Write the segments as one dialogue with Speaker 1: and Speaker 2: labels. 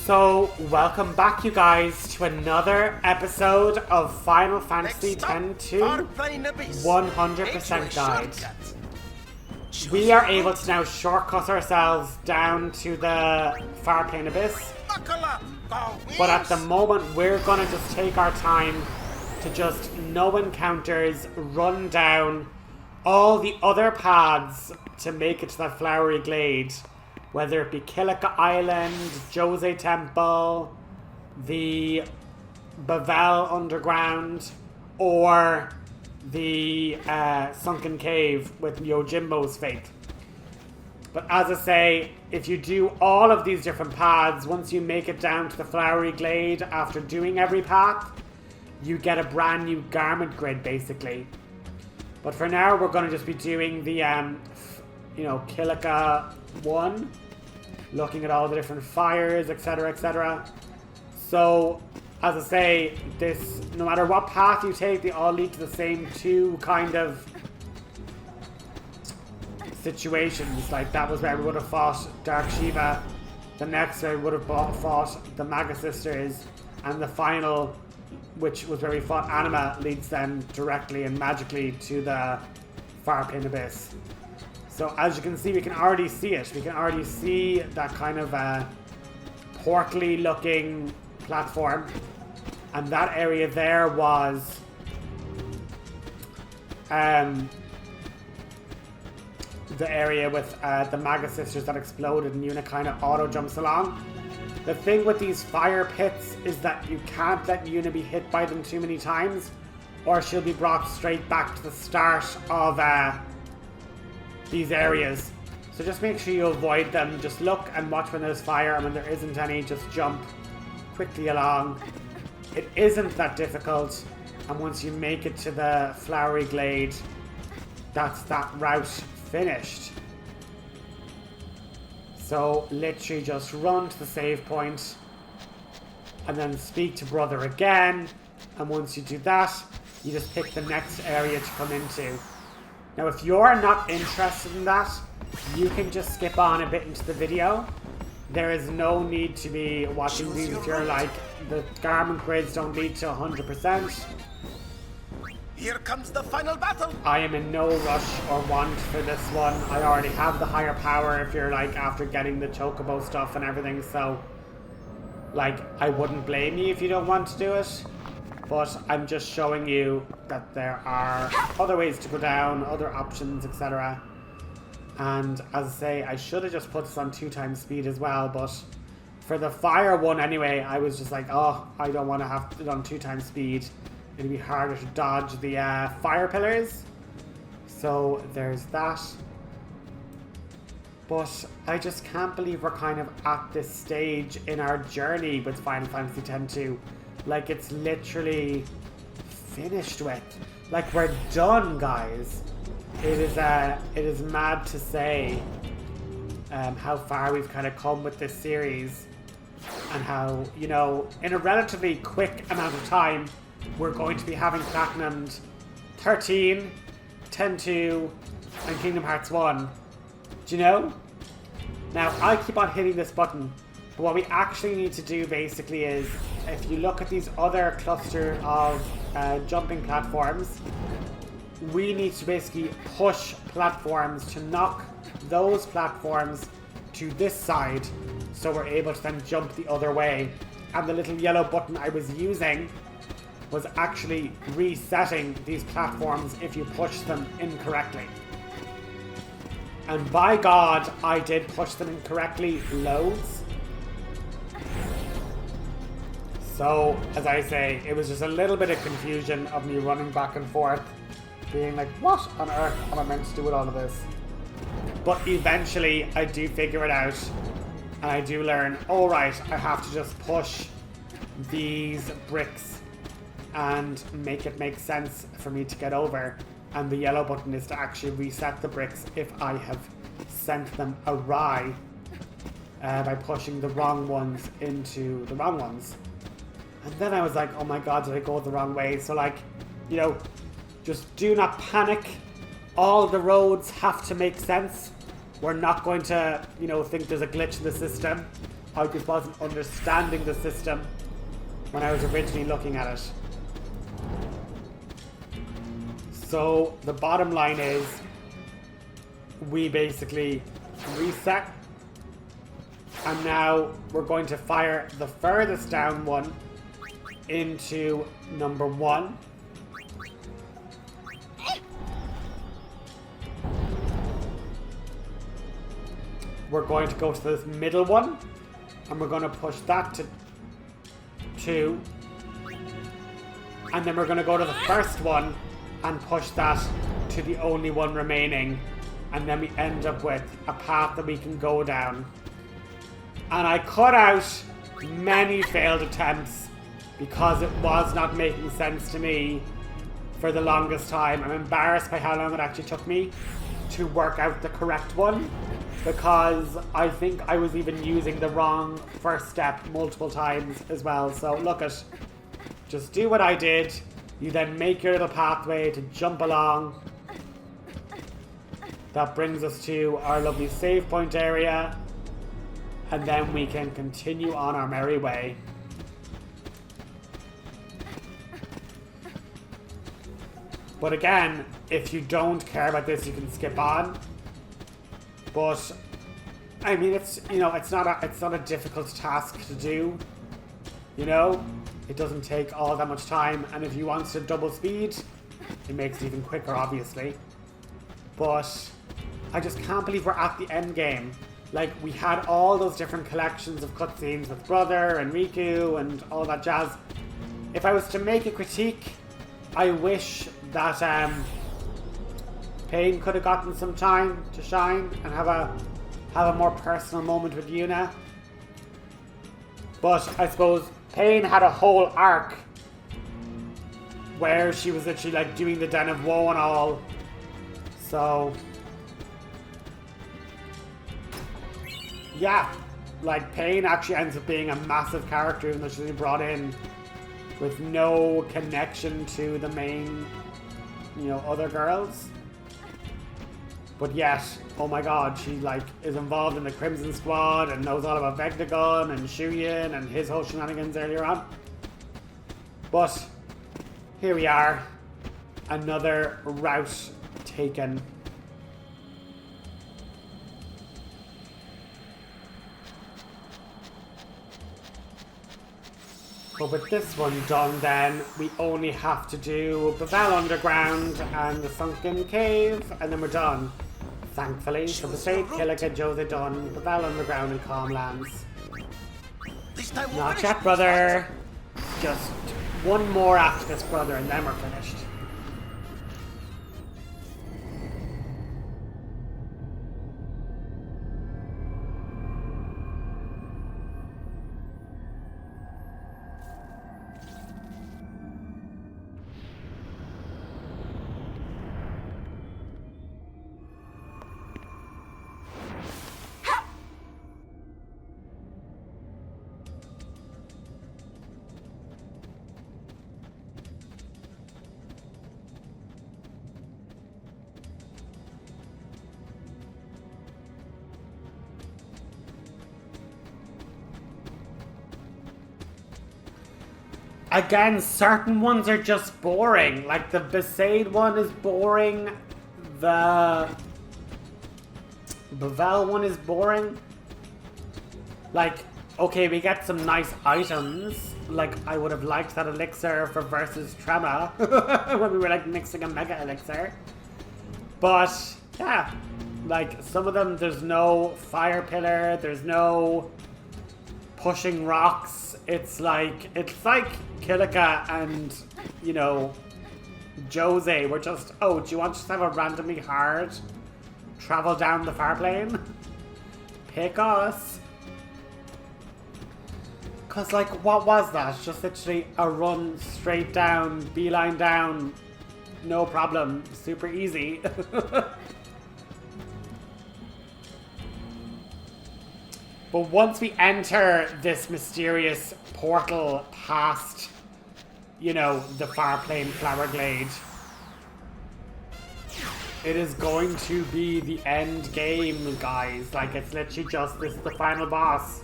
Speaker 1: So, welcome back, you guys, to another episode of Final Fantasy X-2
Speaker 2: Farplane Abyss.
Speaker 1: 100% Guide. We are able to now shortcut ourselves down to the Farplane Abyss, but at the moment we're gonna just take our time to just no encounters, run down all the other paths to make it to that flowery glade. Whether it be Kilika Island, Jose Temple, the Bavel Underground, or the Sunken Cave with Yojimbo's fate. But as I say, if you do all of these different paths, once you make it down to the Flowery Glade after doing every path, you get a brand new garment grid basically. But for now, we're going to just be doing the, Kilika 1. Looking at all the different fires, etc, etc. So, as I say, this, no matter what path you take, they all lead to the same two kind of situations. Like, that was where we would have fought Dark Shiva. The next where we would have fought the Maga Sisters. And the final, which was where we fought Anima, leads them directly and magically to the Farplane Abyss. So as you can see, we can already see it. We can already see that kind of portally looking platform. And that area there was the area with the Maga Sisters that exploded and Yuna kind of auto jumps along. The thing with these fire pits is that you can't let Yuna be hit by them too many times, or she'll be brought straight back to the start of these areas. So just make sure you avoid them. Just look and watch when there's fire, and when there isn't any, just jump quickly along. It isn't that difficult, and once you make it to the Flowery Glade, that's that route finished. So literally just run to the save point and then speak to brother again, and once you do that, you just pick the next area to come into. Now, if you're not interested in that, you can just skip on a bit into the video. There is no need to be watching these if you're like, the garment grids don't lead to 100%.
Speaker 2: Here comes the final battle.
Speaker 1: I am in no rush or want for this one. I already have the higher power if you're like after getting the chocobo stuff and everything, so like, I wouldn't blame you if you don't want to do it. But I'm just showing you that there are other ways to go down, other options, etc. And as I say, I should have just put this on 2x speed as well, but for the fire one anyway, I was just like, oh, I don't want to have it on 2x speed. It'd be harder to dodge the fire pillars. So there's that. But I just can't believe we're kind of at this stage in our journey with Final Fantasy X-2. Like, it's literally finished with. Like, we're done, guys. It is mad to say how far we've kind of come with this series, and how, you know, in a relatively quick amount of time, we're going to be having platinumed 13, 10-2, and Kingdom Hearts 1. Do you know? Now, I keep on hitting this button, but what we actually need to do basically is, if you look at these other cluster of jumping platforms, we need to basically push platforms to knock those platforms to this side, so we're able to then jump the other way. And the little yellow button I was using was actually resetting these platforms if you push them incorrectly. And by God, I did push them incorrectly loads. So, as I say, it was just a little bit of confusion of me running back and forth, being like, what on earth am I meant to do with all of this? But eventually, I do figure it out, and I do learn, oh right, I have to just push these bricks and make it make sense for me to get over. And the yellow button is to actually reset the bricks if I have sent them awry by pushing the wrong ones into the wrong ones. And then I was like, oh my God, did I go the wrong way? So like, you know, just do not panic. All the roads have to make sense. We're not going to, you know, think there's a glitch in the system. I just wasn't understanding the system when I was originally looking at it. So the bottom line is we basically reset, and now we're going to fire the furthest down one into number 1. We're going to go to this middle one, and we're going to push that to 2. And then we're going to go to the first one and push that to the only one remaining. And then we end up with a path that we can go down. And I cut out many failed attempts because it was not making sense to me for the longest time. I'm embarrassed by how long it actually took me to work out the correct one, because I think I was even using the wrong first step multiple times as well. So look at, just do what I did. You then make your little pathway to jump along. That brings us to our lovely save point area, and then we can continue on our merry way. But again, if you don't care about this, you can skip on. But I mean, it's, you know, it's not a difficult task to do. You know, it doesn't take all that much time, and if you want to double speed, it makes it even quicker, obviously. But I just can't believe we're at the end game. Like, we had all those different collections of cutscenes with Brother and Riku and all that jazz. If I was to make a critique, I wish that Pain could have gotten some time to shine and have a more personal moment with Yuna. But I suppose Pain had a whole arc where she was literally like doing the Den of Woe and all. So yeah, like Pain actually ends up being a massive character, even though she's been brought in with no connection to the main, you know, other girls. But yet, oh my god, she like is involved in the Crimson Squad and knows all about Vegnagun and Shuyin and his whole shenanigans earlier on. But here we are, another route taken. But with this one done then, we only have to do Bavel Underground and the Sunken Cave, and then we're done. Thankfully, so the state Kilika, Jose done, Bavel Underground and Calm Lands. Not yet, brother. Just one more after this, brother, and then we're finished. Again, certain ones are just boring. Like the Besaid one is boring. The Bavel one is boring. Like, okay, we get some nice items. Like, I would have liked that elixir for versus Trema when we were like mixing a mega elixir. But yeah, like some of them, there's no fire pillar. There's no pushing rocks. It's like Kilika and, you know, Jose were just, oh, do you want to just have a randomly hard travel down the Farplane? Pick us. Because, like, what was that? Just literally a run straight down, beeline down, no problem, super easy. But once we enter this mysterious portal past, you know, the Farplane Flower Glade, it is going to be the end game, guys. Like, it's literally just, this is the final boss.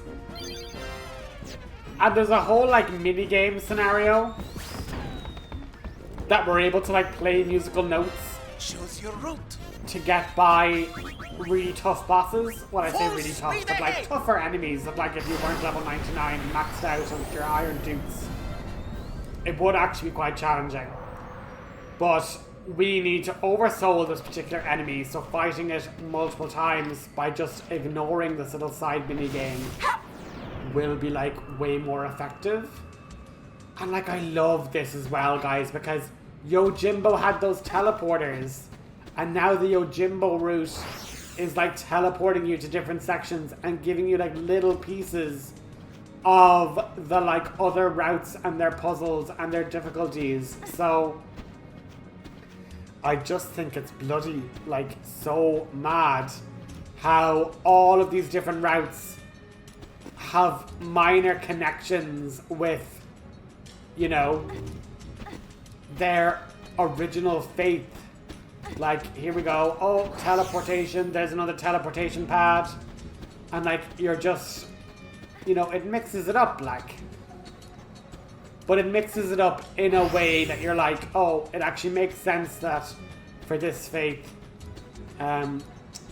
Speaker 1: And there's a whole like mini game scenario that we're able to like play musical notes
Speaker 2: Choose your route.
Speaker 1: to get by really tough bosses. Well, I say really tough, but like tougher enemies that like if you weren't level 99 maxed out with your iron dukes, it would actually be quite challenging. But we need to oversoul this particular enemy, so fighting it multiple times by just ignoring this little side mini game will be like way more effective. And like I love this as well, guys, because Yojimbo had those teleporters, and now the Yojimbo route is like teleporting you to different sections and giving you like little pieces of the like other routes and their puzzles and their difficulties. So I just think it's bloody like so mad how all of these different routes have minor connections with, you know, their original faith. Like, here we go. Oh, teleportation. There's another teleportation pad. And, like, you're just, you know, it mixes it up, like. But it mixes it up in a way that you're like, oh, it actually makes sense that for this faith,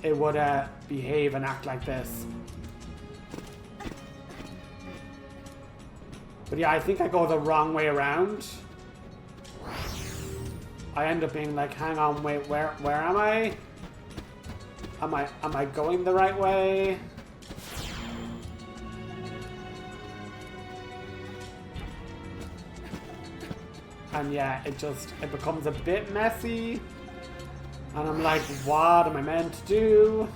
Speaker 1: it would behave and act like this. But yeah, I think I go the wrong way around. I end up being like, hang on, wait, where am I? Am I going the right way? And yeah, it becomes a bit messy. And I'm like, what am I meant to do?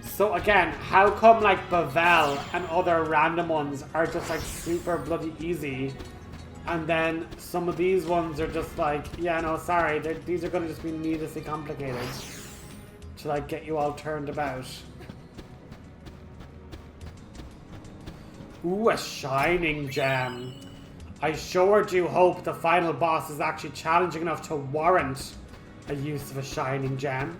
Speaker 1: So again, how come like Bavel and other random ones are just like super bloody easy, and then some of these ones are just like, yeah, no, sorry, these are going to just be needlessly complicated to like get you all turned about. Ooh, a shining gem. I sure do hope the final boss is actually challenging enough to warrant a use of a shining gem.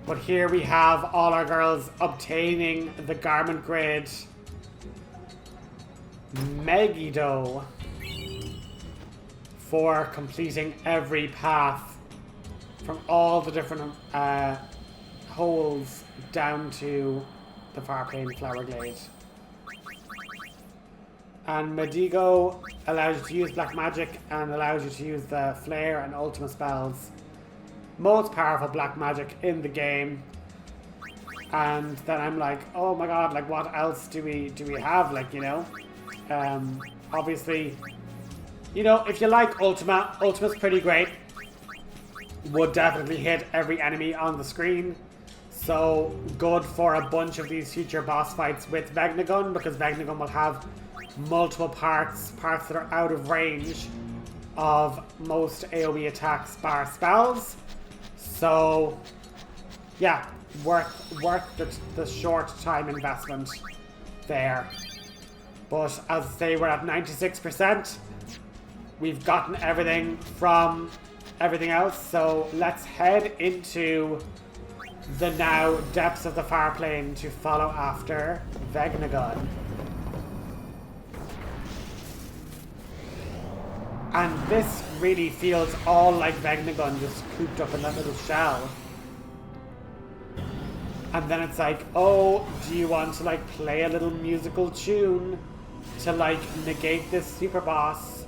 Speaker 1: But here we have all our girls obtaining the garment grade Megiddo for completing every path from all the different holes down to the Farplane Flower Glade. And Megiddo allows you to use black magic and allows you to use the flare and ultimate spells. Most powerful black magic in the game. And then I'm like, oh my god, like what else do we have, like, you know? Obviously, you know, if you like Ultimate's pretty great. Would definitely hit every enemy on the screen. So good for a bunch of these future boss fights with Vegnagun, because Vegnagun will have multiple parts that are out of range of most AoE attacks bar spells. So yeah, worth the short time investment there. But as I say, we're at 96%. We've gotten everything from everything else, so let's head into the now depths of the Farplane to follow after Vegnagun. And this really feels all like Vegnagun, just cooped up in that little shell. And then it's like, oh, do you want to like play a little musical tune to like negate this super boss?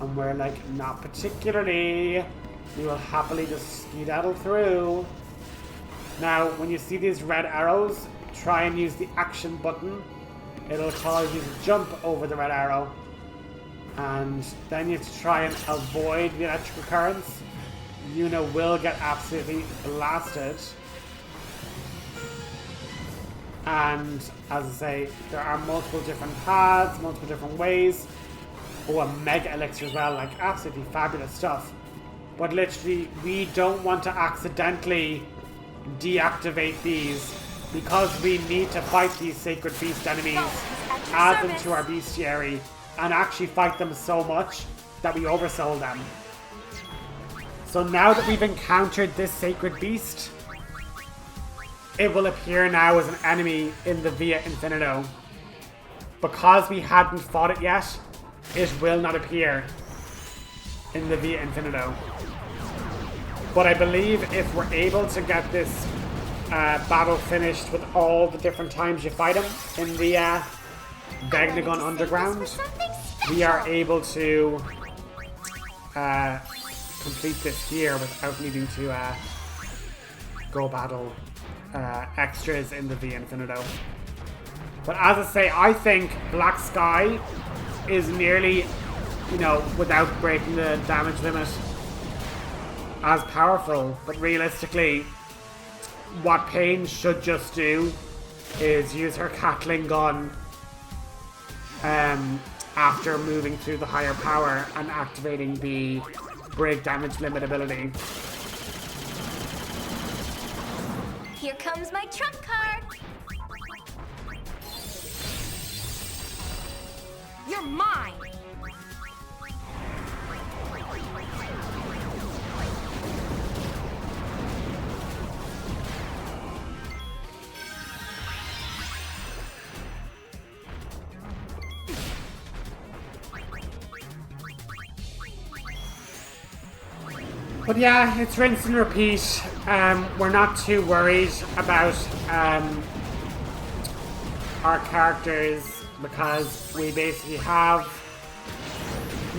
Speaker 1: And we're like, not particularly. We will happily just skedaddle through. Now, when you see these red arrows, try and use the action button. It'll cause you to jump over the red arrow. And then you have to try and avoid the electrical currents. Yuna will get absolutely blasted. And as I say, there are multiple different paths, multiple different ways. Oh, a mega elixir as well, like absolutely fabulous stuff. But literally, we don't want to accidentally deactivate these, because we need to fight these sacred beast enemies, add them to our bestiary, and actually fight them so much that we oversoul them. So now that we've encountered this sacred beast, it will appear now as an enemy in the Via Infinito. Because we hadn't fought it yet, it will not appear in the Via Infinito. But I believe if we're able to get this battle finished with all the different times you fight him in the Vegnagun Underground, we are able to complete this here without needing to go battle extras in the Via Infinito. But as I say, I think Black Sky is nearly, you know, without breaking the damage limit, as powerful. But realistically, what Pain should just do is use her Catling gun after moving through the higher power and activating the break damage limit ability.
Speaker 3: Here comes my trump card. You're mine.
Speaker 1: But yeah, it's rinse and repeat. We're not too worried about our characters because we basically have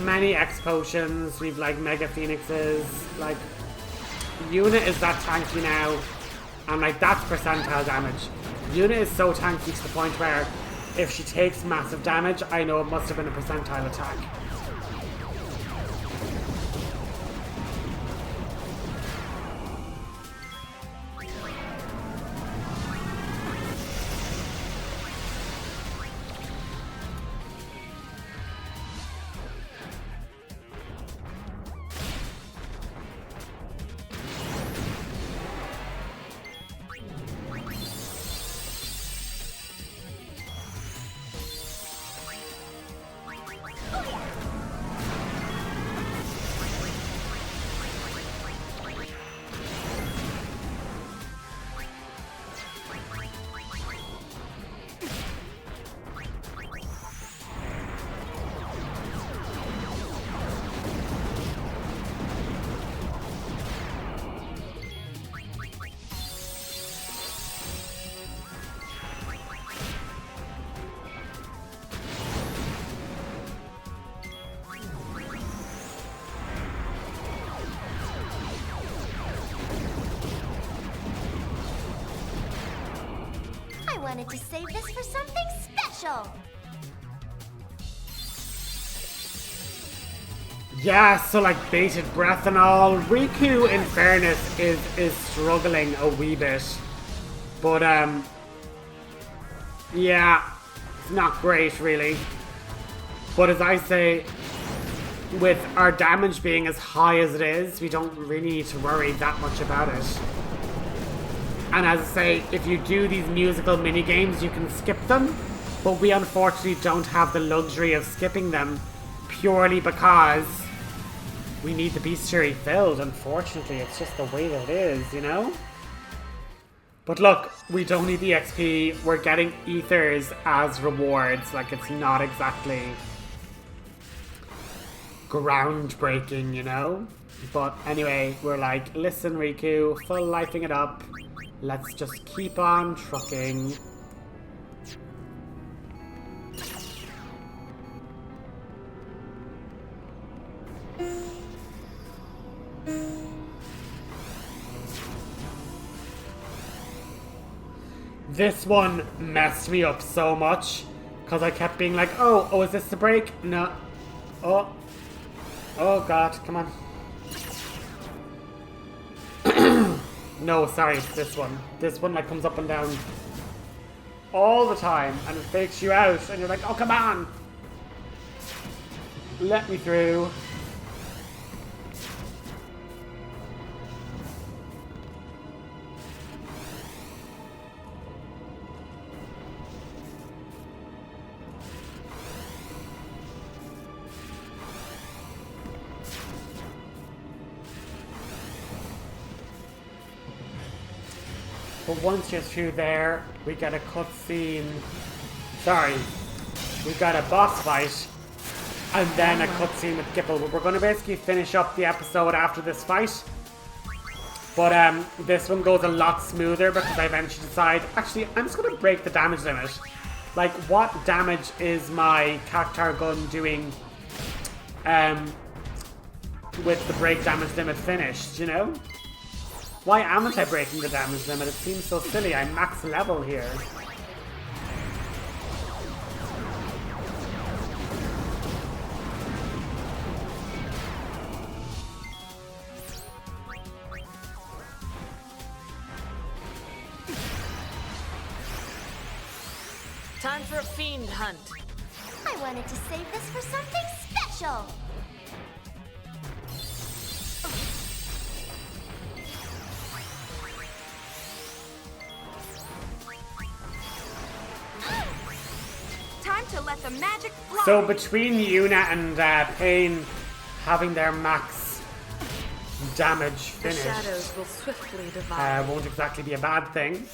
Speaker 1: many X potions. We've like Mega Phoenixes. Like Yuna is that tanky now, and like that's percentile damage. Yuna is so tanky to the point where if she takes massive damage, I know it must have been a percentile attack.
Speaker 3: I wanted to save this for something special.
Speaker 1: Yeah, so like bated breath and all. Riku, in fairness, is struggling a wee bit. But yeah, it's not great really. But as I say, with our damage being as high as it is, we don't really need to worry that much about it. And as I say, if you do these musical mini games, you can skip them. But we unfortunately don't have the luxury of skipping them purely because we need the bestiary filled. Unfortunately, it's just the way that it is, you know? But look, we don't need the XP. We're getting ethers as rewards. Like, it's not exactly groundbreaking, you know? But anyway, we're like, listen, Riku, full lifing it up. Let's just keep on trucking. This one messed me up so much because I kept being like, oh, is this the break? No. Oh god, come on. No, sorry, it's this one. This one like comes up and down all the time and it fakes you out and you're like, oh, come on. Let me through. But once you're through there, we get a cutscene. Sorry, we got a boss fight, and then a cutscene with Gipple. But we're going to basically finish up the episode after this fight. But this one goes a lot smoother because I eventually decide, actually, I'm just going to break the damage limit. Like, what damage is my Cactar gun doing with the break damage limit finished, you know? Why aren't I breaking the damage limit? It seems so silly. I'm max level here.
Speaker 4: Time for a fiend hunt.
Speaker 3: I wanted to save this for something special.
Speaker 4: Time to let the magic fly.
Speaker 1: So between Yuna and Pain having their max damage
Speaker 4: the
Speaker 1: finished,
Speaker 4: shadows will swiftly divide.
Speaker 1: won't exactly be a bad thing.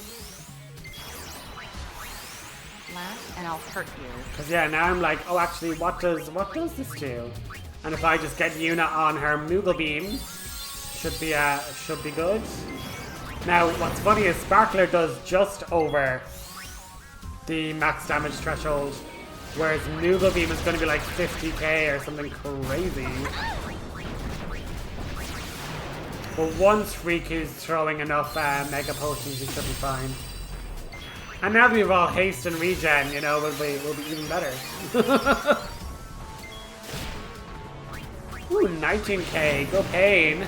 Speaker 4: Laugh and I'll hurt you.
Speaker 1: Because yeah, now I'm like, oh, actually, what does this do? And if I just get Yuna on her Moogle Beam, should be good. Now, what's funny is Sparkler does just over the max damage threshold, whereas Moogle Beam is going to be like 50k or something crazy. But once Riku's throwing enough Mega Potions, he should be fine. And now that we've all haste and regen, you know, we'll be even better. Ooh, 19k, go Pain.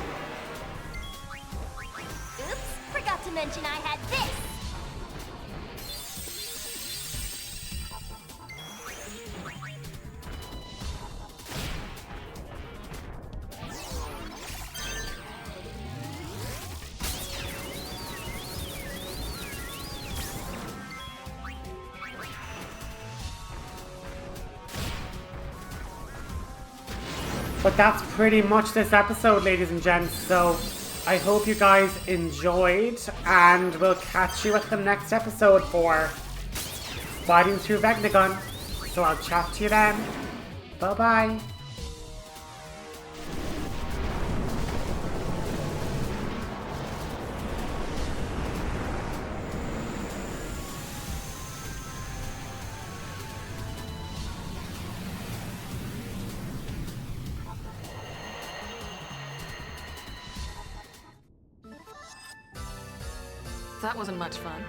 Speaker 3: Oops, forgot to mention I had this.
Speaker 1: But that's pretty much this episode, ladies and gents. So I hope you guys enjoyed, and we'll catch you at the next episode for Fighting Through Vegnagun. So I'll chat to you then. Bye-bye.
Speaker 4: That wasn't much fun.